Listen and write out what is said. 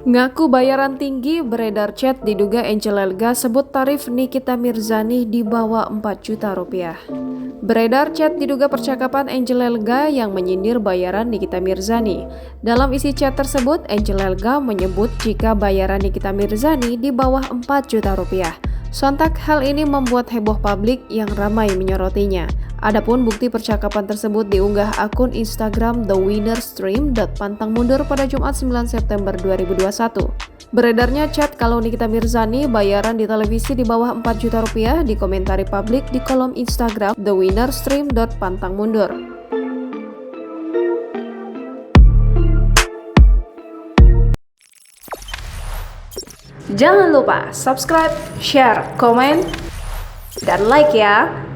Ngaku bayaran tinggi, beredar chat diduga Angel Elga sebut tarif Nikita Mirzani di bawah 4 juta rupiah. Beredar chat diduga percakapan Angel Elga yang menyindir bayaran Nikita Mirzani. Dalam isi chat tersebut, Angel Elga menyebut jika bayaran Nikita Mirzani di bawah 4 juta rupiah. Sontak hal ini membuat heboh publik yang ramai menyorotinya. Adapun bukti percakapan tersebut diunggah akun Instagram thewinnerstream.pantangmundur pada Jumat 9 September 2021. Beredarnya chat kalau Nikita Mirzani bayaran di televisi di bawah 4 juta rupiah dikomentari publik di kolom Instagram thewinnerstream.pantangmundur. Jangan lupa subscribe, share, komen, dan like ya!